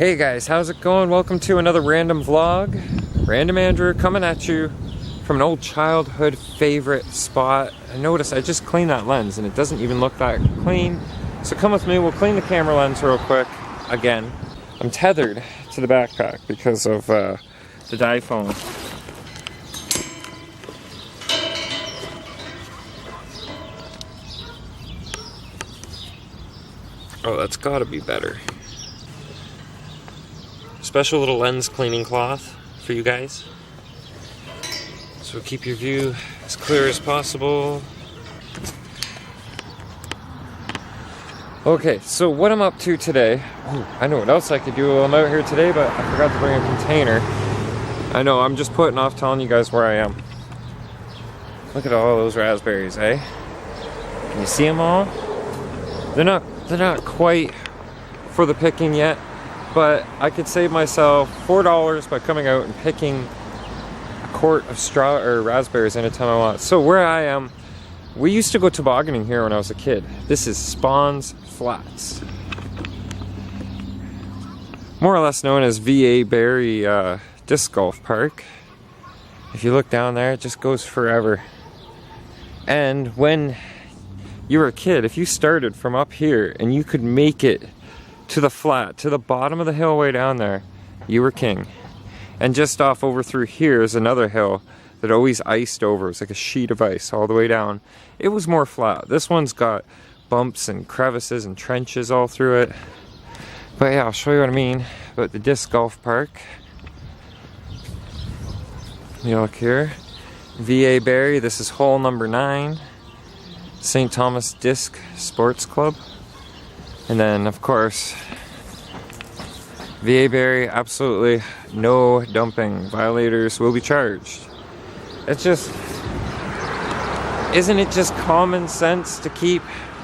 Hey guys, how's it going? Welcome to another random vlog. Random Andrew coming at you from an old childhood favorite spot. I noticed I just cleaned that lens and it doesn't even look that clean. So come with me, we'll clean the camera lens real quick. Again, I'm tethered to the backpack because of the iPhone. Oh, that's gotta be better. Special little lens cleaning cloth for you guys. So keep your view as clear as possible. Okay, so what I'm up to today. Ooh, I know what else I could do while I'm out here today, but I forgot to bring a container. I know, I'm just putting off telling you guys where I am. Look at all those raspberries, eh? Can you see them all? They're not quite for the picking yet. But I could save myself $4 by coming out and picking a quart of raspberries anytime I want. So where I am, we used to go tobogganing here when I was a kid. This is Spawn's Flats. More or less known as Ebike Disc Golf Park. If you look down there, it just goes forever. And when you were a kid, if you started from up here and you could make it to the flat, to the bottom of the hill way down there, you were king. And just off over through here is another hill that always iced over. It was like a sheet of ice all the way down. It was more flat. This one's got bumps and crevices and trenches all through it. But yeah, I'll show you what I mean about the disc golf park. You look here, Ebike, this is hole number 9, St. Thomas Disc Sports Club. And then, of course, Ebike, absolutely no dumping. Violators will be charged. It's just, isn't it just common sense to keep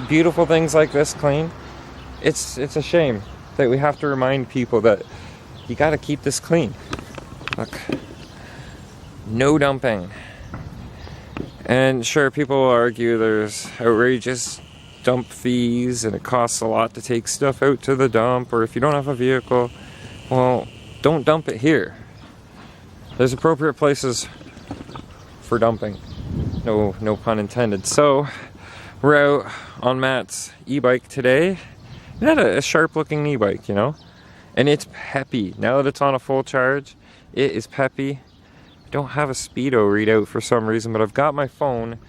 beautiful things like this clean? It's a shame that we have to remind people that you gotta keep this clean. Look, no dumping. And sure, people will argue there's outrageous dump fees and it costs a lot to take stuff out to the dump, or if you don't have a vehicle, well, don't dump it here. There's appropriate places for dumping. No pun intended. So we're out on Matt's e-bike today. Not a sharp looking e-bike, you know, and it's peppy. Now that it's on a full charge, it is peppy. I don't have a speedo readout for some reason, but I've got my phone.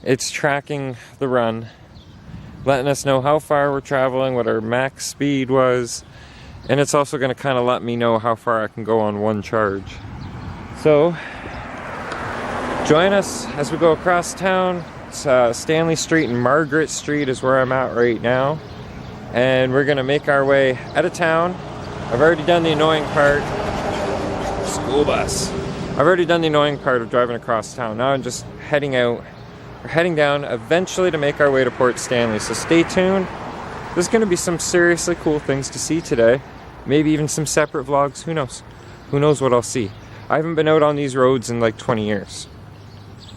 It's tracking the run, letting us know how far we're traveling, what our max speed was, and it's also going to kind of let me know how far I can go on one charge. So join us as we go across town. It's Stanley Street and Margaret Street is where I'm at right now, and we're going to make our way out of town. I've already done the annoying part. School bus. I've already done the annoying part of driving across town. Now I'm just heading out. We're heading down eventually to make our way to Port Stanley, so stay tuned. There's going to be some seriously cool things to see today. Maybe even some separate vlogs, who knows? Who knows what I'll see. I haven't been out on these roads in like 20 years.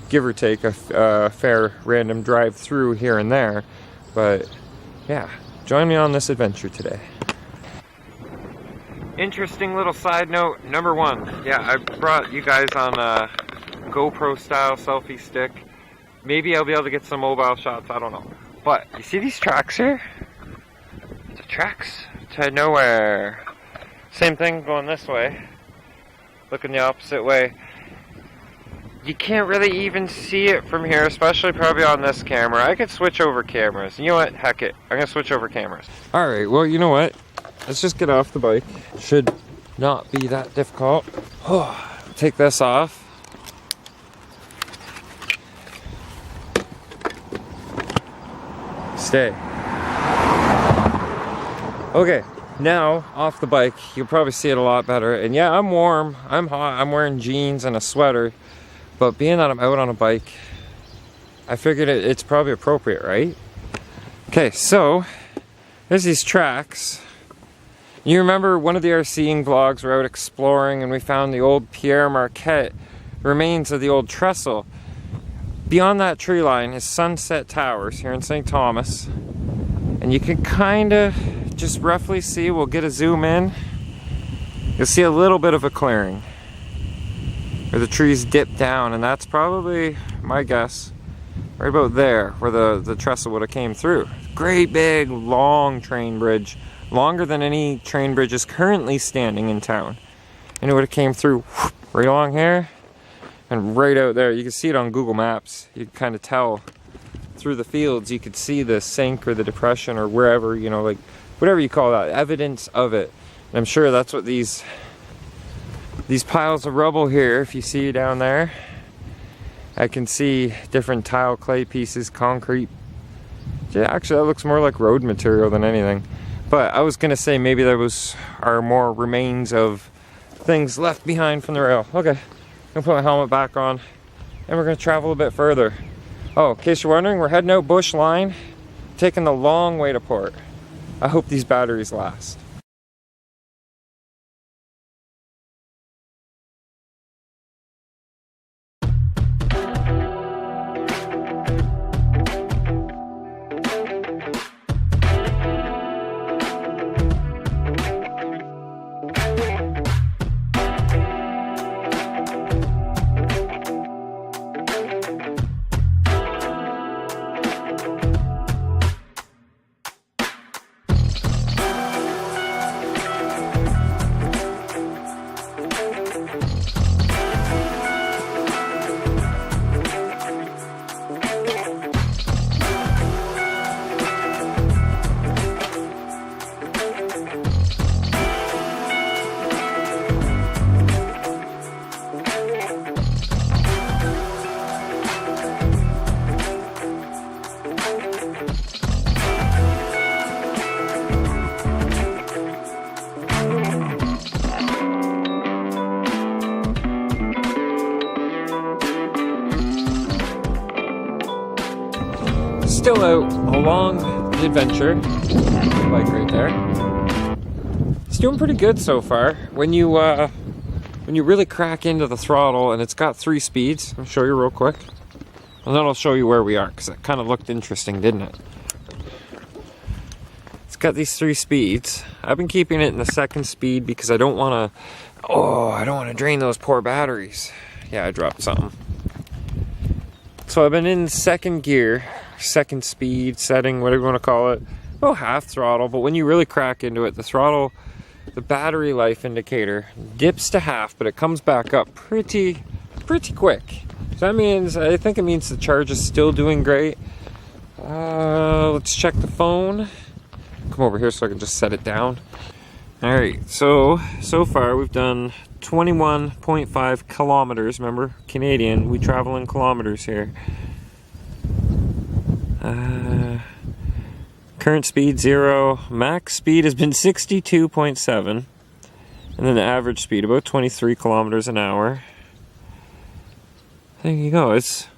Give or take a fair random drive through here and there. But yeah, join me on this adventure today. Interesting little side note, number 1. Yeah, I brought you guys on a GoPro style selfie stick. Maybe I'll be able to get some mobile shots, I don't know. But, you see these tracks here? The tracks to nowhere. Same thing going this way. Looking the opposite way. You can't really even see it from here, especially probably on this camera. I could switch over cameras. You know what? Heck it. I'm gonna switch over cameras. Alright, well, you know what? Let's just get off the bike. Should not be that difficult. Take this off. Stay. Okay, now off the bike, you'll probably see it a lot better. And yeah, I'm warm, I'm hot, I'm wearing jeans and a sweater. But being that I'm out on a bike, I figured it's probably appropriate, right? Okay, so there's these tracks. You remember one of the RCing vlogs, we're out exploring and we found the old Pierre Marquette remains of the old trestle. Beyond that tree line is Sunset Towers here in St. Thomas. And you can kind of just roughly see, we'll get a zoom in. you'll see a little bit of a clearing where the trees dip down, and that's probably, my guess, right about there where the trestle would have came through. Great big long train bridge, longer than any train bridges currently standing in town, and it would have came through right along here and right out there. You can see it on Google Maps. You can kind of tell through the fields. You could see the sink or the depression or wherever, you know, like whatever you call that, evidence of it. And I'm sure that's what these piles of rubble here, if you see down there, I can see different tile, clay pieces, concrete. Yeah, actually that looks more like road material than anything. But I was gonna say maybe there are more remains of things left behind from the rail. Okay, I'm gonna put my helmet back on and we're gonna travel a bit further. Oh, in case you're wondering, we're heading out bush line, taking the long way to port. I hope these batteries last. Still out along the adventure, bike right there. It's doing pretty good so far. When you really crack into the throttle, and it's got 3 speeds. I'll show you real quick, and then I'll show you where we are, because it kind of looked interesting, didn't it? It's got these 3 speeds. I've been keeping it in the 2nd speed because I don't want to drain those poor batteries. Yeah, I dropped something. So I've been in 2nd gear, 2nd speed setting, whatever you want to call it. Well, half throttle, but when you really crack into it, the throttle, the battery life indicator dips to half, but it comes back up pretty quick. So that means, I think it means the charge is still doing great. Let's check the phone. Come over here so I can just set it down. Alright, so far we've done 21.5 kilometers. Remember, Canadian, we travel in kilometers here. Current speed 0. Max speed has been 62.7. And then the average speed about 23 kilometers an hour. There you go. It's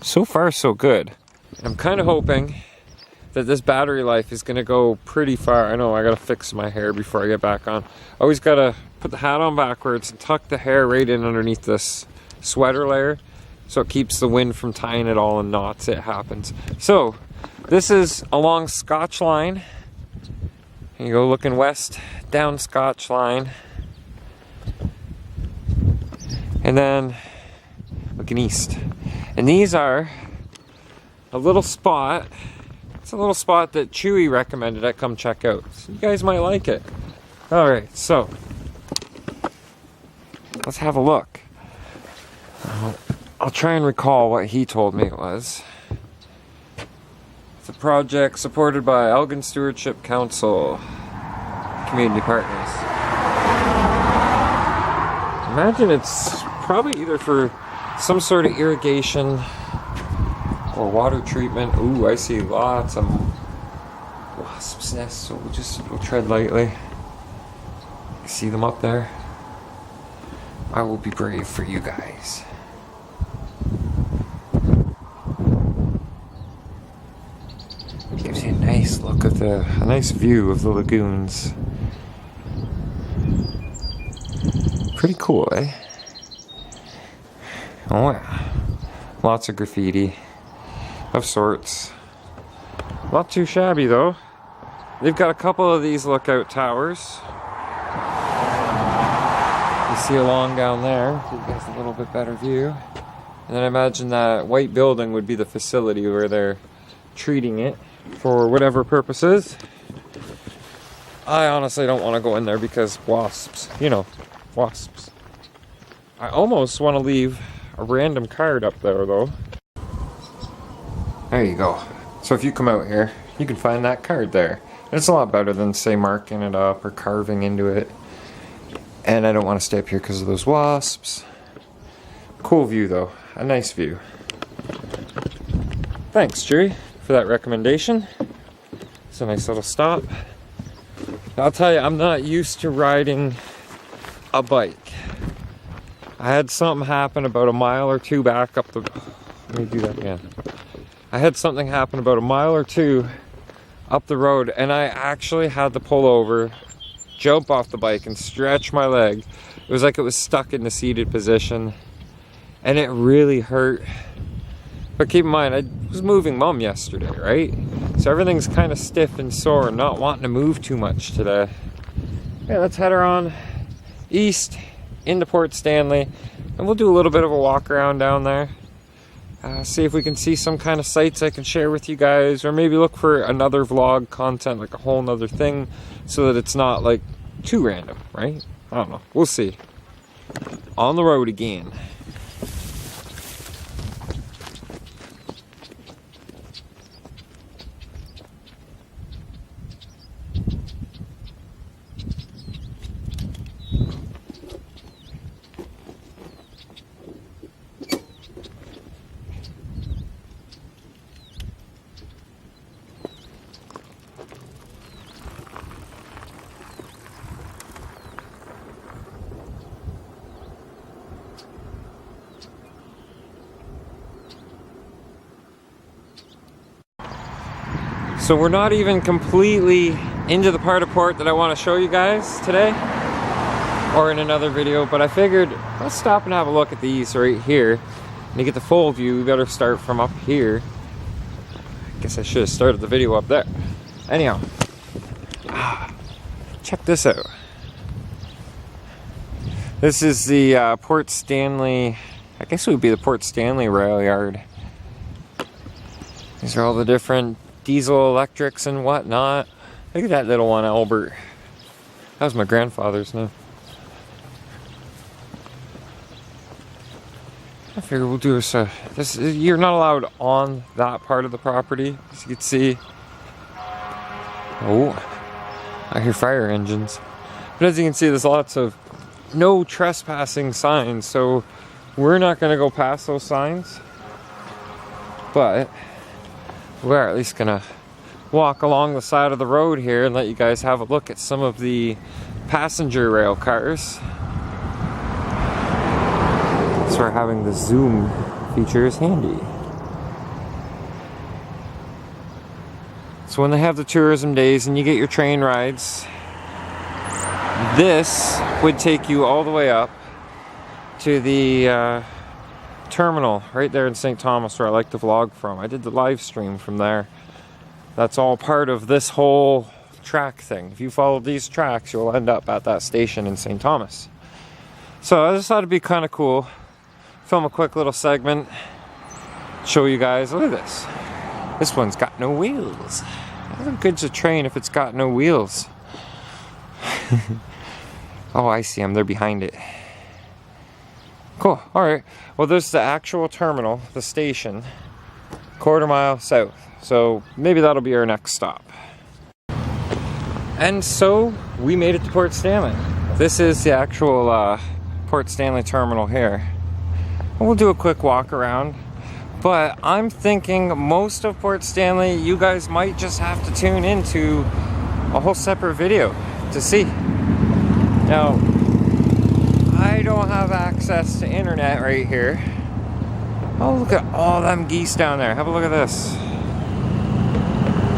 so far so good. I'm kind of hoping that this battery life is going to go pretty far. I know I got to fix my hair before I get back on. Always got to put the hat on backwards and tuck the hair right in underneath this sweater layer, so it keeps the wind from tying it all in knots. It happens. So this is along Scotch Line. And you go looking west down Scotch Line, and then looking east. And these are a little spot. It's a little spot that Chewy recommended I come check out. So you guys might like it. Alright, so let's have a look. I'll try and recall what he told me it was. It's a project supported by Elgin Stewardship Council community partners. Imagine it's probably either for some sort of irrigation or water treatment. Ooh, I see lots of wasps' nests, so we'll tread lightly. You see them up there? I will be brave for you guys. Gives you a nice look at a nice view of the lagoons. Pretty cool, eh? Oh yeah. Lots of graffiti of sorts. Not too shabby though. They've got a couple of these lookout towers. You see along down there, give you guys a little bit better view. And then I imagine that white building would be the facility where they're treating it for whatever purposes. I honestly don't want to go in there because wasps, you know, wasps. I almost want to leave a random card up there though. There you go. So if you come out here, you can find that card there. It's a lot better than, say, marking it up or carving into it. And I don't want to stay up here because of those wasps. Cool view though, a nice view. Thanks, Jerry, for that recommendation. It's a nice little stop. I'll tell you, I'm not used to riding a bike. I had something happen about a mile or two back up the... Let me do that again. I had something happen about a mile or two up the road, and I actually had to pull over, jump off the bike, and stretch my leg. It was like it was stuck in the seated position, and it really hurt. But keep in mind, I was moving Mom yesterday, right? So everything's kind of stiff and sore, not wanting to move too much today. Yeah, let's head her on east into Port Stanley, and we'll do a little bit of a walk around down there. See if we can see some kind of sights I can share with you guys, or maybe look for another vlog content, like a whole nother thing, so that it's not like too random, right? I don't know. We'll see. On the road again. So we're not even completely into the part of port that I want to show you guys today, or in another video, but I figured let's stop and have a look at these right here. And to get the full view, we better start from up here. I guess I should have started the video up there. Anyhow, check this out. This is the Port Stanley, I guess it would be the Port Stanley rail yard. These are all the different diesel electrics and whatnot. Look at that little one, Albert. That was my grandfather's name. I figure we'll do this. You're not allowed on that part of the property, as you can see. Oh, I hear fire engines. But as you can see, there's lots of no trespassing signs, so we're not going to go past those signs. But we're at least gonna walk along the side of the road here and let you guys have a look at some of the passenger rail cars. So we're having the zoom feature is handy. So when they have the tourism days and you get your train rides, this would take you all the way up to the terminal right there in St. Thomas, where I like to vlog from. I did the live stream from there. That's all part of this whole track thing. If you follow these tracks, you'll end up at that station in St. Thomas. So I just thought it'd be kind of cool. Film a quick little segment, show you guys. Look at this. This one's got no wheels. How good's a train if it's got no wheels? Oh, I see them. They're behind it. Cool. Alright. Well, there's the actual terminal, the station, quarter mile south. So maybe that'll be our next stop. And so we made it to Port Stanley. This is the actual Port Stanley terminal here. And we'll do a quick walk around. But I'm thinking most of Port Stanley, you guys might just have to tune into a whole separate video to see. Now, I don't have access to internet right here. Oh, look at all them geese down there. Have a look at this.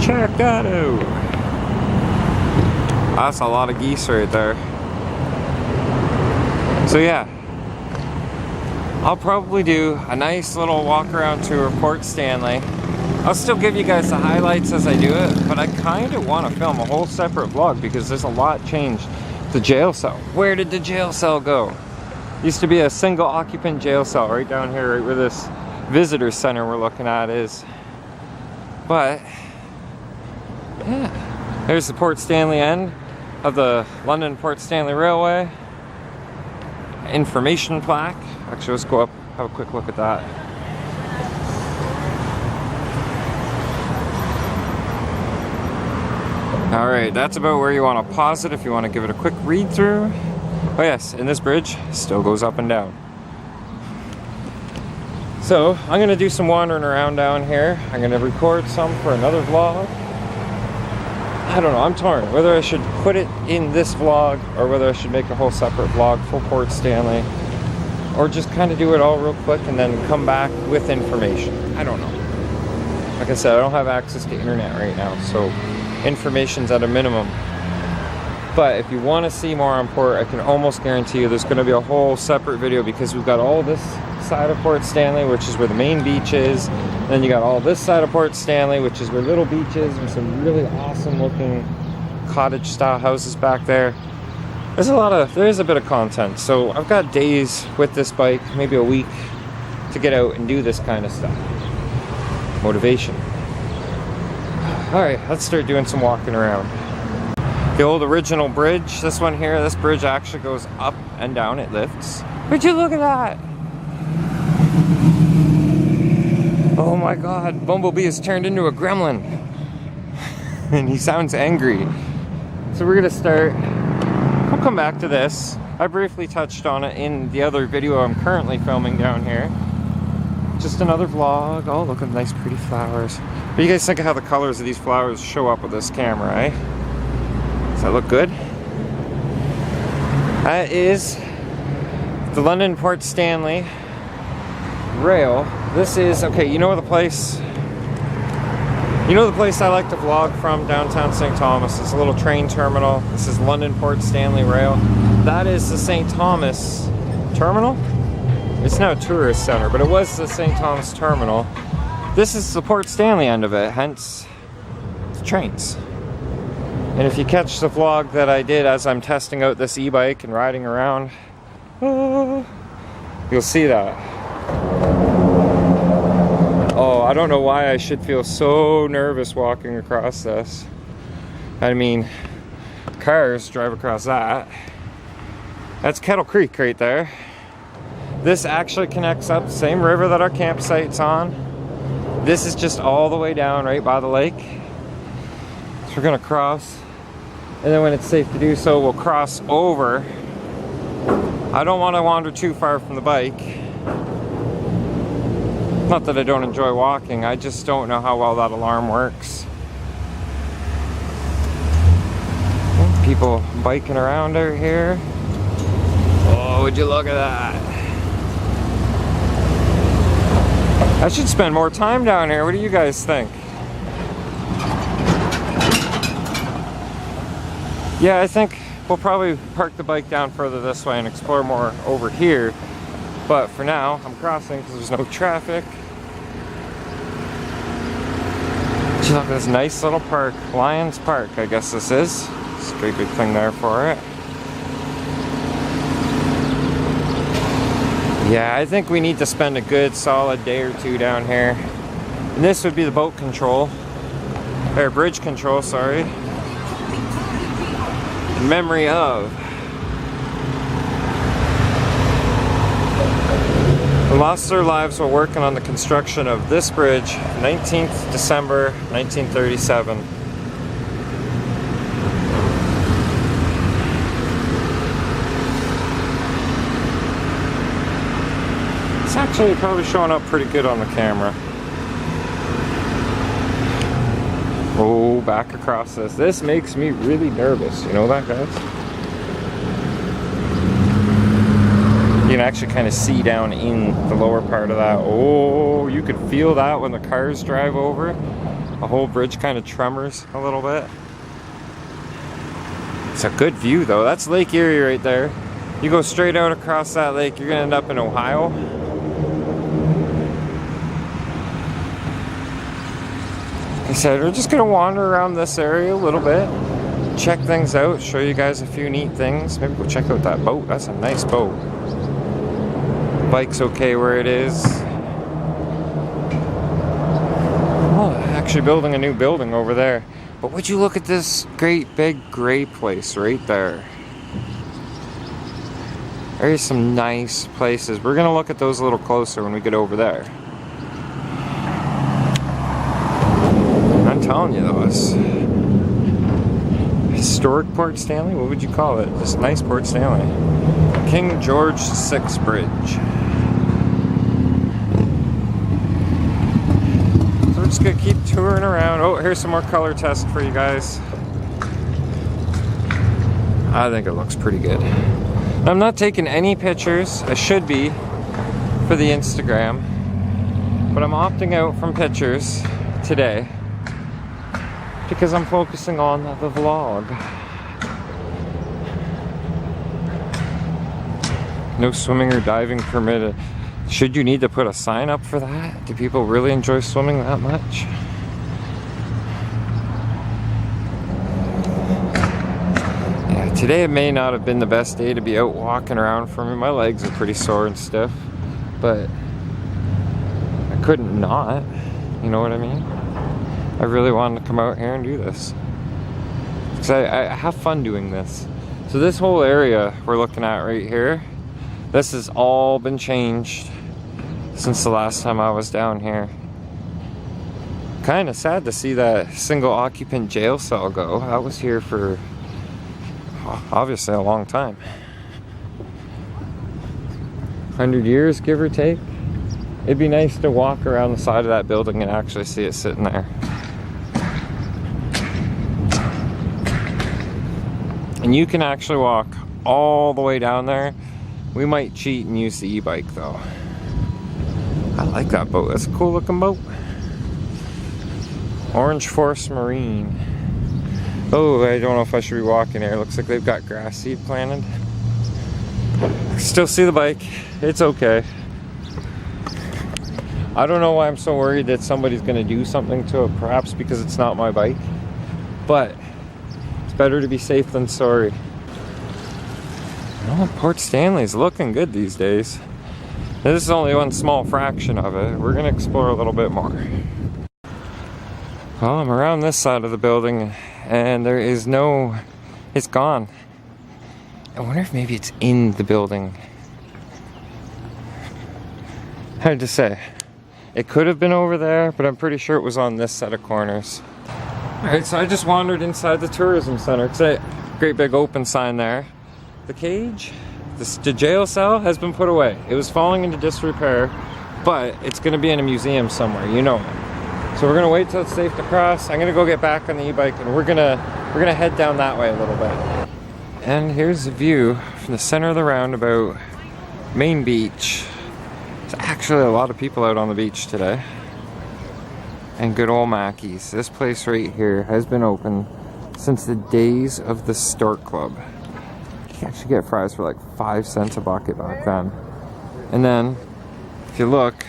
Check that out. That's a lot of geese right there. So yeah, I'll probably do a nice little walk around tour of Port Stanley. I'll still give you guys the highlights as I do it, but I kind of want to film a whole separate vlog because there's a lot changed. The jail cell. Where did the jail cell go? Used to be a single occupant jail cell right down here, right where this visitor center we're looking at is. But yeah, there's the Port Stanley end of the London Port Stanley Railway. Information plaque. Actually, let's go up, have a quick look at that. Alright, that's about where you want to pause it if you want to give it a quick read through. Oh yes, and this bridge still goes up and down. So, I'm going to do some wandering around down here. I'm going to record some for another vlog. I don't know, I'm torn. Whether I should put it in this vlog or whether I should make a whole separate vlog for Port Stanley. Or just kind of do it all real quick and then come back with information. I don't know. Like I said, I don't have access to internet right now, so information's at a minimum. But if you want to see more on Port, I can almost guarantee you there's going to be a whole separate video because we've got all this side of Port Stanley, which is where the main beach is. Then you got all this side of Port Stanley, which is where Little Beach is, and some really awesome looking cottage style houses back there. There is a bit of content. So I've got days with this bike, maybe a week, to get out and do this kind of stuff. Motivation. Alright, let's start doing some walking around. The old original bridge, this one here, this bridge actually goes up and down, it lifts. Would you look at that? Oh my god, Bumblebee has turned into a gremlin. And he sounds angry. So we're gonna start, we'll come back to this. I briefly touched on it in the other video I'm currently filming down here. Just another vlog. Oh, look at nice pretty flowers. What do you guys think of how the colors of these flowers show up with this camera, eh? Does that look good? That is the London Port Stanley rail. This is, okay, you know the place I like to vlog from, downtown St. Thomas. It's a little train terminal. This is London Port Stanley rail. That is the St. Thomas terminal. It's now a tourist center, but it was the St. Thomas terminal. This is the Port Stanley end of it, hence the trains. And if you catch the vlog that I did as I'm testing out this e-bike and riding around, you'll see that. Oh, I don't know why I should feel so nervous walking across this. I mean, cars drive across that. That's Kettle Creek right there. This actually connects up, same river that our campsite's on. This is just all the way down right by the lake. So we're gonna cross. And then when it's safe to do so, we'll cross over. I don't want to wander too far from the bike. Not that I don't enjoy walking, I just don't know how well that alarm works. People biking around out here. Oh, would you look at that? I should spend more time down here. What do you guys think? Yeah, I think we'll probably park the bike down further this way and explore more over here. But for now, I'm crossing because there's no traffic. Just look at this nice little park. Lions Park, I guess this is. There's a great big thing there for it. Yeah, I think we need to spend a good solid day or two down here. And this would be the boat control. Or bridge control, sorry. In memory of who lost their lives while working on the construction of this bridge, 19th December 1937. It's actually probably showing up pretty good on the camera. Oh, back across this. This makes me really nervous. You know that, guys? You can actually kind of see down in the lower part of that. Oh, you could feel that when the cars drive over. The whole bridge kind of tremors a little bit. It's a good view, though. That's Lake Erie right there. You go straight out across that lake, you're going to end up in Ohio. Like I said, we're just gonna wander around this area a little bit, check things out, show you guys a few neat things. Maybe go check out that boat. That's a nice boat. bike's okay where it is. Oh, actually building a new building over there. But would you look at this great big gray place right there? There's some nice places. We're gonna look at those a little closer when we get over there. I'm telling you though, it's historic Port Stanley? What would you call it? Just nice Port Stanley. King George VI Bridge. So we're just gonna keep touring around. Oh, here's some more color test for you guys. I think it looks pretty good. I'm not taking any pictures. I should be for the Instagram, but I'm opting out from pictures today because I'm focusing on the vlog. No swimming or diving permitted. Should you need to put a sign up for that? Do people really enjoy swimming that much? Today it may not have been the best day to be out walking around for me. My legs are pretty sore and stiff, but I couldn't not, you know what I mean? I really wanted to come out here and do this. Because I have fun doing this. So this whole area we're looking at right here, this has all been changed since the last time I was down here. Kind of sad to see that single occupant jail cell go. I was here for obviously a long time. 100 years, give or take. It'd be nice to walk around the side of that building and actually see it sitting there. And you can actually walk all the way down there. We might cheat and use the e-bike though. I like that boat. That's a cool looking boat. Orange Force Marine. Oh, I don't know if I should be walking here. Looks like they've got grass seed planted. Still see the bike. It's okay. I don't know why I'm so worried that somebody's going to do something to it. Perhaps because it's not my bike. But it's better to be safe than sorry. Oh, Port Stanley's looking good these days. This is only one small fraction of it. We're going to explore a little bit more. Well, I'm around this side of the building and there is no, it's gone. I wonder if maybe it's in the building. Hard to say. It could have been over there, but I'm pretty sure it was on this set of corners. Alright, so I just wandered inside the tourism center. It's a great big open sign there. The cage, the jail cell has been put away. It was falling into disrepair, but it's going to be in a museum somewhere, you know it. So we're gonna wait till it's safe to cross. I'm gonna go get back on the e-bike and we're gonna head down that way a little bit. And here's the view from the center of the roundabout, Main Beach. There's actually a lot of people out on the beach today. And good old Mackey's. This place right here has been open since the days of the Stork Club. You can actually get fries for like 5 cents a bucket back then. And then, if you look,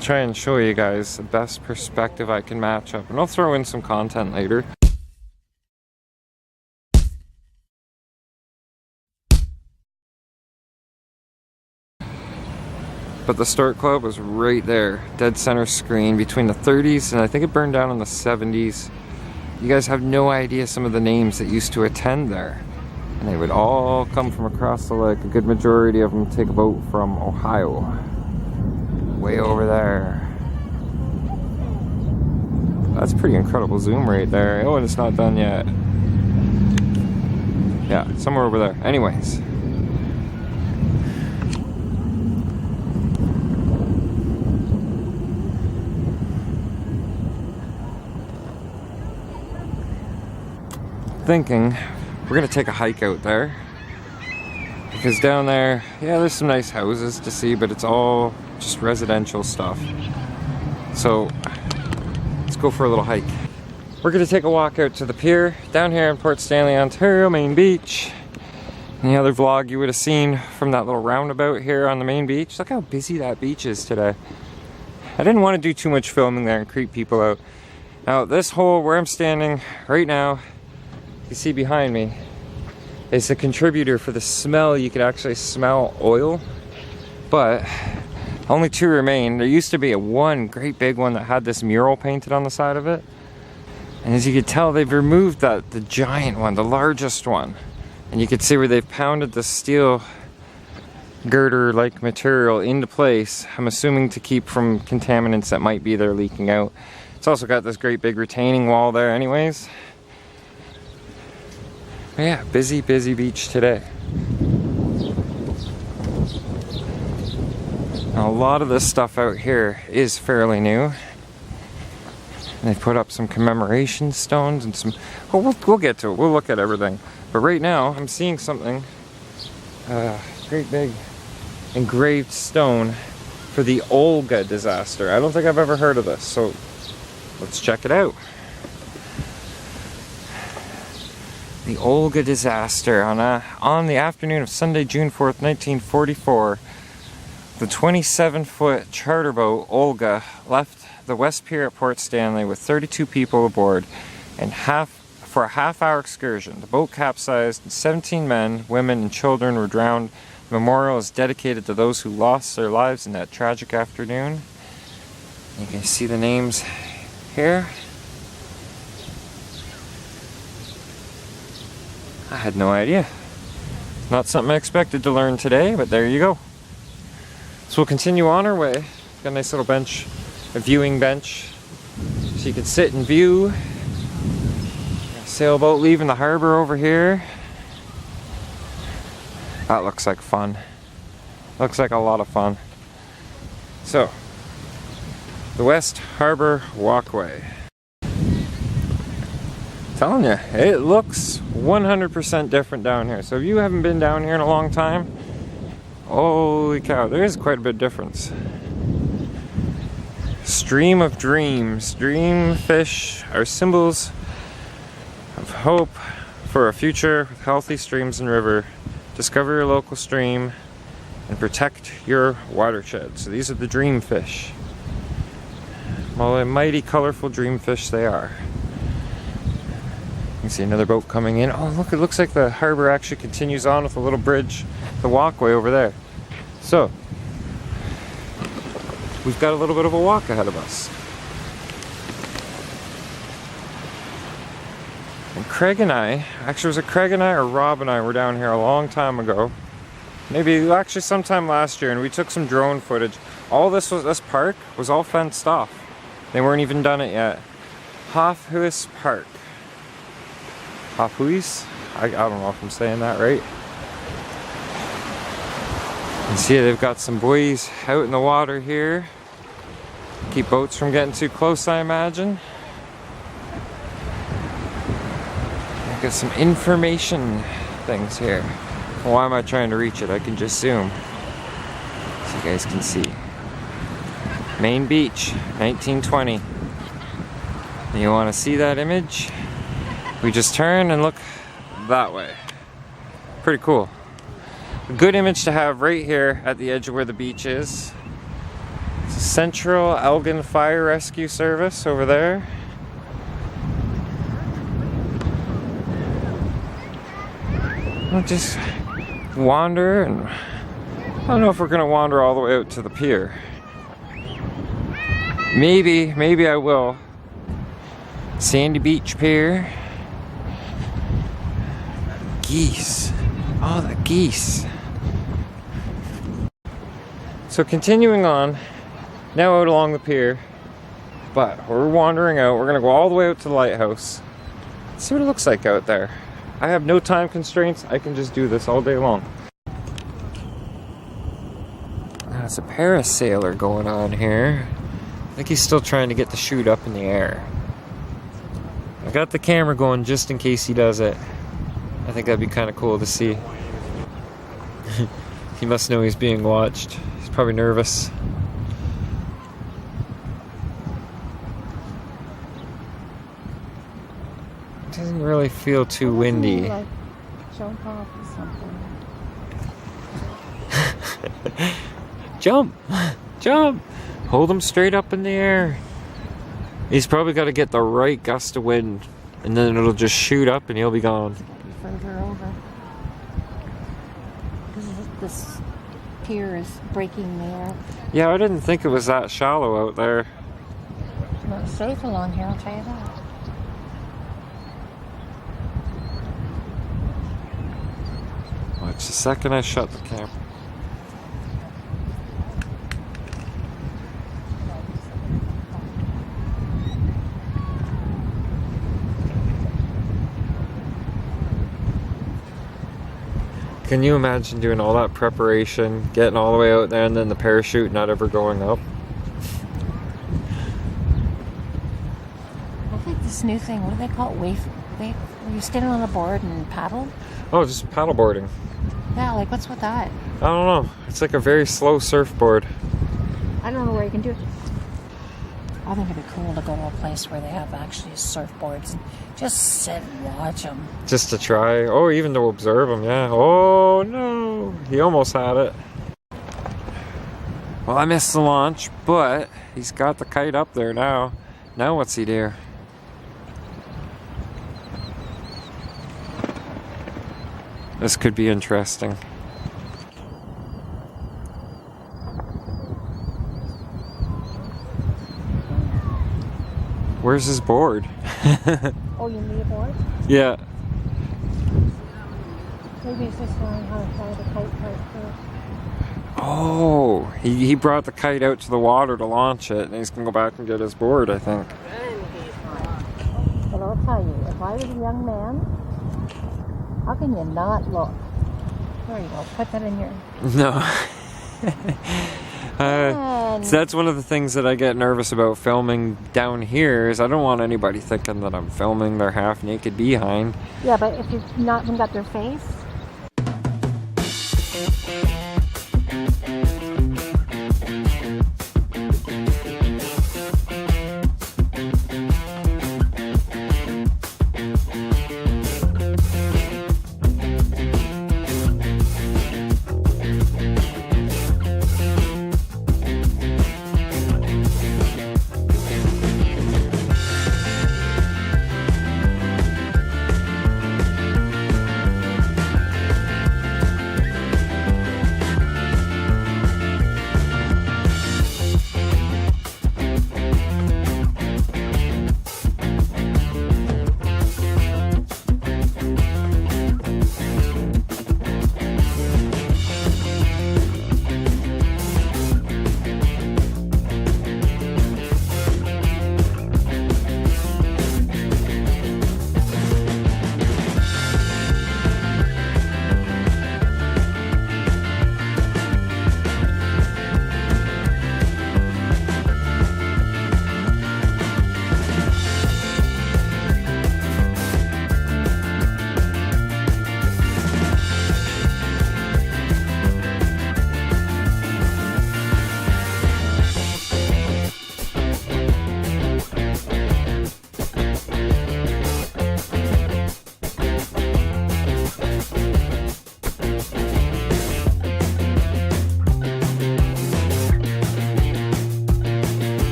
try and show you guys the best perspective I can match up, and I'll throw in some content later. But the Stork Club was right there, dead center screen between the 30s and I think it burned down in the 70s. You guys have no idea some of the names that used to attend there, and they would all come from across the lake. A good majority of them take a boat from Ohio. Way over there. That's a pretty incredible zoom right there. Oh, and it's not done yet. Yeah, somewhere over there. Anyways. Thinking we're gonna take a hike out there. Because down there, yeah, there's some nice houses to see, but it's all just residential stuff. So let's go for a little hike. We're gonna take a walk out to the pier down here in Port Stanley, Ontario, Main Beach. And the other vlog you would have seen from that little roundabout here on the main beach. Look how busy that beach is today. I didn't want to do too much filming there and creep people out. Now this hole where I'm standing right now, you see behind me, is a contributor for the smell. You could actually smell oil But only 2 remain. There used to be one great big one that had this mural painted on the side of it. And as you can tell, they've removed the giant one, the largest one. And you can see where they've pounded the steel girder-like material into place, I'm assuming to keep from contaminants that might be there leaking out. It's also got this great big retaining wall there anyways. But yeah, busy beach today. Now, a lot of this stuff out here is fairly new. They put up some commemoration stones and some... Well, we'll get to it. We'll look at everything. But right now, I'm seeing something. Great big engraved stone for the Olga disaster. I don't think I've ever heard of this, so let's check it out. The Olga disaster on the afternoon of Sunday, June 4th, 1944. The 27-foot charter boat Olga left the West Pier at Port Stanley with 32 people aboard and for a half-hour excursion. The boat capsized and 17 men, women, and children were drowned. The memorial is dedicated to those who lost their lives in that tragic afternoon. You can see the names here. I had no idea. Not something I expected to learn today, but there you go. So we'll continue on our way. Got a nice little bench, a viewing bench, so you can sit and view. Got a sailboat leaving the harbor over here. That looks like fun. Looks like a lot of fun. So, the West Harbor Walkway. Telling you, it looks 100% different down here. So if you haven't been down here in a long time, holy cow, there is quite a bit of difference. Stream of dreams. Dream fish are symbols of hope for a future with healthy streams and river. Discover your local stream and protect your watershed. So these are the dream fish. Well, mighty colorful dream fish they are. You can see another boat coming in. Oh look, it looks like the harbor actually continues on with a little bridge, the walkway over there. So, we've got a little bit of a walk ahead of us. And Craig and I, actually was it Craig and I or Rob and I were down here a long time ago. Maybe actually sometime last year, and we took some drone footage. All this park was all fenced off. They weren't even done it yet. Hofhuis Park. Hofhuis? I don't know if I'm saying that right. You see they've got some buoys out in the water here. Keep boats from getting too close, I imagine. I've got some information things here. Why am I trying to reach it? I can just zoom so you guys can see. Main Beach, 1920. And you want to see that image? We just turn and look that way. Pretty cool. A good image to have right here at the edge of where the beach is. It's a Central Elgin Fire Rescue Service over there. We'll just wander, and I don't know if we're gonna wander all the way out to the pier. Maybe I will. Sandy Beach Pier. Geese. Oh, the geese. So continuing on, now out along the pier, but we're wandering out. We're gonna go all the way out to the lighthouse. Let's see what it looks like out there. I have no time constraints. I can just do this all day long. There's a parasailer going on here. I think he's still trying to get the chute up in the air. I got the camera going just in case he does it. I think that'd be kind of cool to see. He must know he's being watched. He's probably nervous. It doesn't really feel too windy. Like jump off or something. Jump! Jump! Hold him straight up in the air. He's probably got to get the right gust of wind, and then it'll just shoot up and he'll be gone. Further over. This pier is breaking there. Yeah, I didn't think it was that shallow out there. Not safe along here, I'll tell you that. Watch the second I shut the camera. Can you imagine doing all that preparation, getting all the way out there, and then the parachute not ever going up? I think this new thing, what do they call it? Wave, where you stand on a board and paddle? Oh, just paddleboarding. Yeah, like what's with that? I don't know. It's like a very slow surfboard. I don't know where you can do it. I think it'd be cool to go to a place where they have actually surfboards and just sit and watch them. Just to try. Oh, even to observe them, yeah. Oh, no. He almost had it. Well, I missed the launch, but he's got the kite up there now. Now what's he do? This could be interesting. Where's his board? Oh, you need a board? Yeah. Maybe it's just learning how to fly the kite first. Oh, he brought the kite out to the water to launch it, and he's gonna go back and get his board, I think. But I'll tell you, if I was a young man, how can you not look? There you go, put that in your... No. So that's one of the things that I get nervous about filming down here is I don't want anybody thinking that I'm filming their half-naked behind. Yeah, but if you've not even got their face...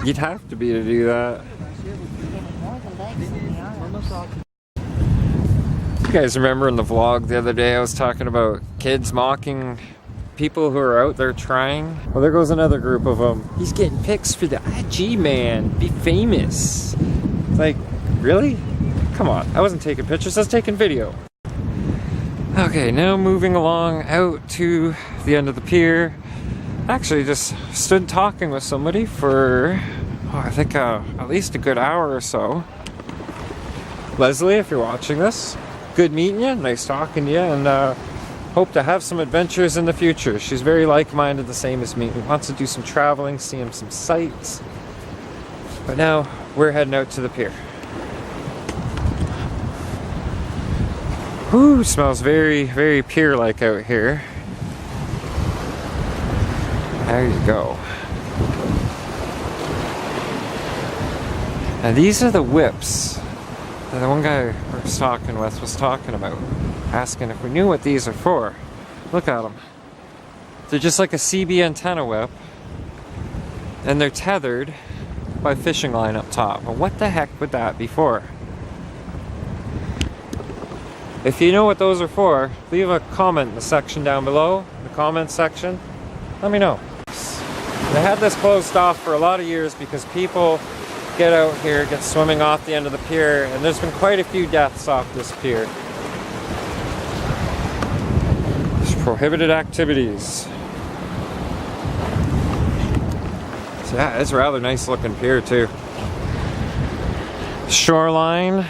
You'd have to be to do that. More the legs than the arms. You guys remember in the vlog the other day I was talking about kids mocking people who are out there trying? Well, there goes another group of them. He's getting pics for the IG, man. Be famous. Like, really? Come on. I wasn't taking pictures, I was taking video. Okay, now moving along out to the end of the pier. Actually just stood talking with somebody for, I think at least a good hour or so. Leslie, if you're watching this, good meeting you, nice talking to you, and hope to have some adventures in the future. She's very like-minded, the same as me. Wants to do some traveling, seeing some sights. But now we're heading out to the pier. Whew, smells very, very pier-like out here. There you go. And these are the whips that the one guy I was talking with was talking about, asking if we knew what these are for. Look at them. They're just like a CB antenna whip, and they're tethered by fishing line up top. But what the heck would that be for? If you know what those are for, leave a comment in the section down below, in the comments section. Let me know. They had this closed off for a lot of years because people get out here, get swimming off the end of the pier, and there's been quite a few deaths off this pier. It's prohibited activities. So yeah, it's a rather nice looking pier too. Shoreline.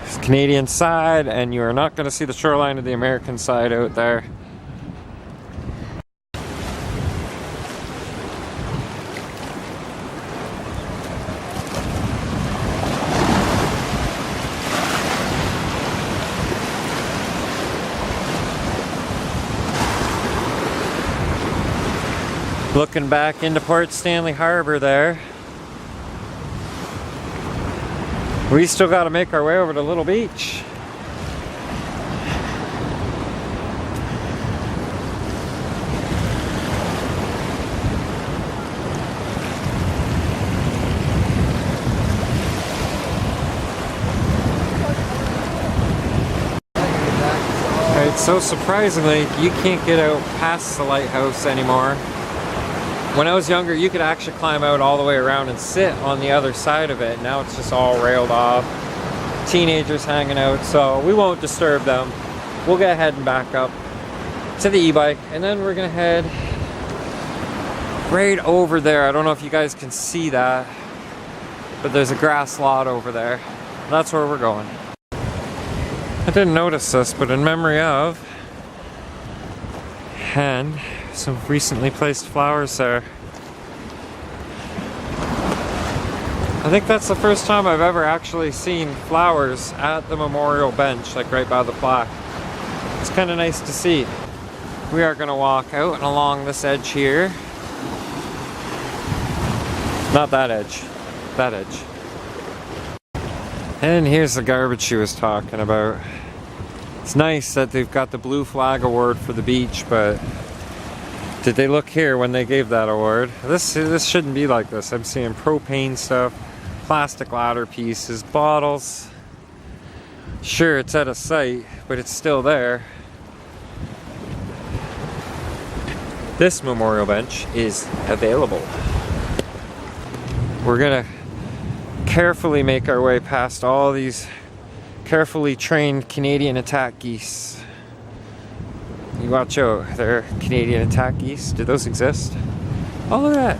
It's Canadian side, and you are not going to see the shoreline of the American side out there. Looking back into Port Stanley Harbor there. We still got to make our way over to Little Beach. Alright, so surprisingly, you can't get out past the lighthouse anymore. When I was younger, you could actually climb out all the way around and sit on the other side of it. Now it's just all railed off. Teenagers hanging out, so we won't disturb them. We'll get heading back up to the e-bike, and then we're gonna head right over there. I don't know if you guys can see that, but there's a grass lot over there. That's where we're going. I didn't notice this, but in memory of, and some recently placed flowers there. I think that's the first time I've ever actually seen flowers at the memorial bench, like right by the plaque. It's kind of nice to see. We are going to walk out and along this edge here. Not that edge, that edge. And here's the garbage she was talking about. It's nice that they've got the Blue Flag Award for the beach, but did they look here when they gave that award? This shouldn't be like this. I'm seeing propane stuff, plastic ladder pieces, bottles. Sure, it's at a site, but it's still there. This memorial bench is available. We're gonna carefully make our way past all these carefully trained Canadian attack geese. You watch out, they're Canadian attack geese. Do those exist? Oh, look at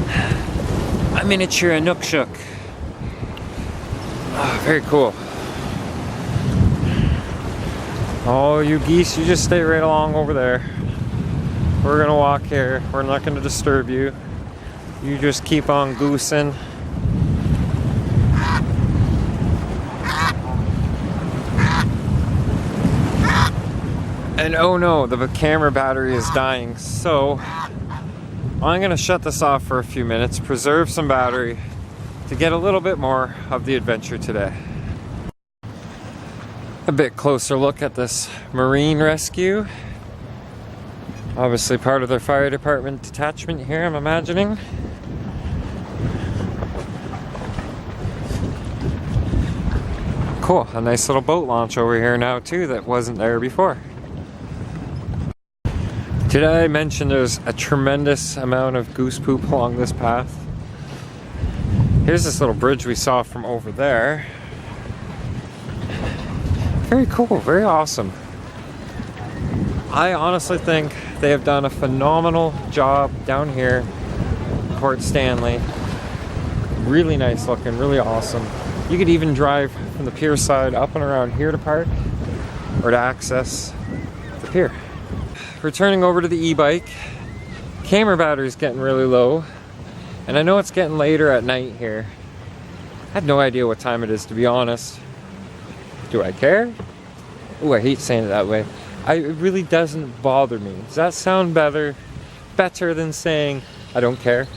that. A miniature Inukshuk. Oh, very cool. Oh, you geese, you just stay right along over there. We're gonna walk here. We're not gonna disturb you. You just keep on goosing. And oh no, the camera battery is dying, so I'm gonna shut this off for a few minutes, preserve some battery to get a little bit more of the adventure today. A bit closer look at this marine rescue. Obviously part of their fire department detachment here, I'm imagining. Cool, a nice little boat launch over here now too that wasn't there before. Did I mention there's a tremendous amount of goose poop along this path? Here's this little bridge we saw from over there. Very cool, very awesome. I honestly think they have done a phenomenal job down here in Port Stanley. Really nice looking, really awesome. You could even drive from the pier side up and around here to park or to access the pier. Returning over to the e-bike, camera battery's getting really low, and I know it's getting later at night here, I have no idea what time it is, to be honest. Do I care? Ooh, I hate saying it that way. It really doesn't bother me. Does that sound better than saying I don't care?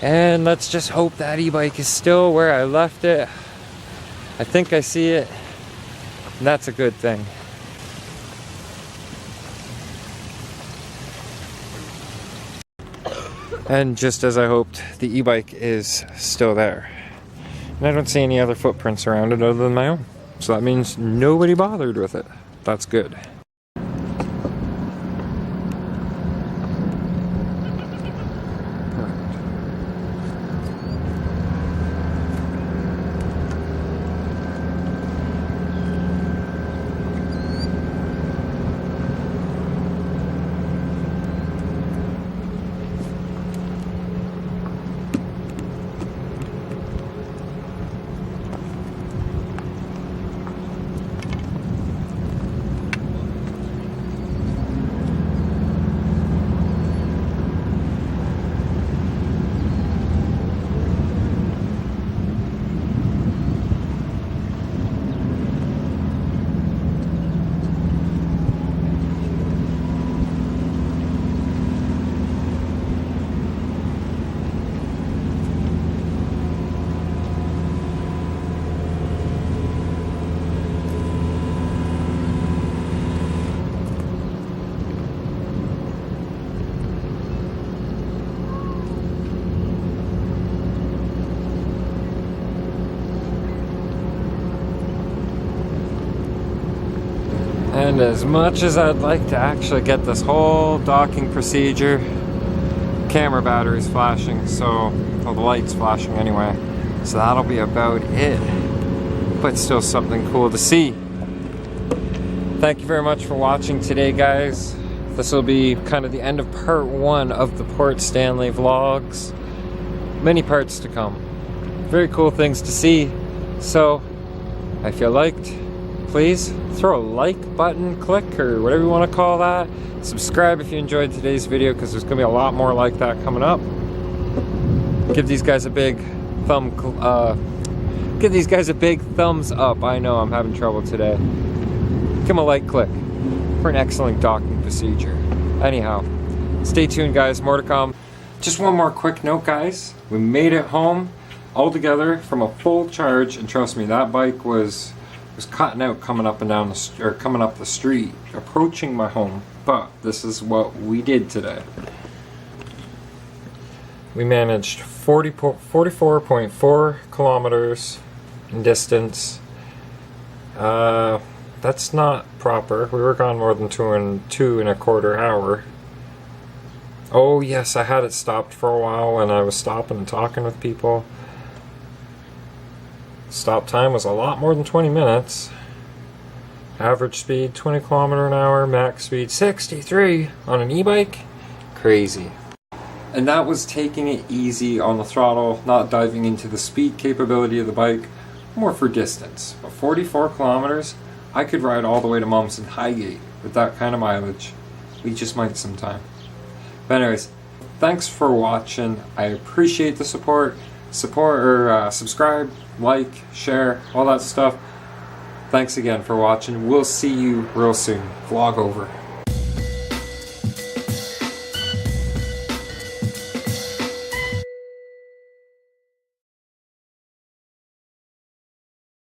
And let's just hope that e-bike is still where I left it. I think I see it, and that's a good thing. And just as I hoped, the e-bike is still there. And I don't see any other footprints around it other than my own. So that means nobody bothered with it. That's good. And as much as I'd like to actually get this whole docking procedure, camera battery's flashing, so, well, the light's flashing anyway, so that'll be about it. But still something cool to see. Thank you very much for watching today, guys. This will be kind of the end of part 1 of the Port Stanley vlogs. Many parts to come. Very cool things to see. So, if you liked, please throw a like button, click, or whatever you want to call that. Subscribe if you enjoyed today's video, because there's going to be a lot more like that coming up. Give these guys a big thumbs up. I know I'm having trouble today. Give them a like click for an excellent docking procedure. Anyhow, stay tuned, guys. More to come. Just one more quick note, guys. We made it home all together from a full charge, and trust me, that bike was cutting out coming up the street, approaching my home. But this is what we did today. We managed 44.4 kilometers in distance. That's not proper. We were gone more than two and a quarter hour. Oh yes, I had it stopped for a while when I was stopping and talking with people. Stop time was a lot more than 20 minutes. Average speed 20 km an hour, max speed 63 on an e-bike. Crazy. And that was taking it easy on the throttle, not diving into the speed capability of the bike, more for distance. But 44 kilometers, I could ride all the way to Mommsen Highgate with that kind of mileage. We just might sometime. But anyways, thanks for watching. I appreciate the support. Subscribe, like, share, all that stuff. Thanks again for watching. We'll see you real soon. Vlog over.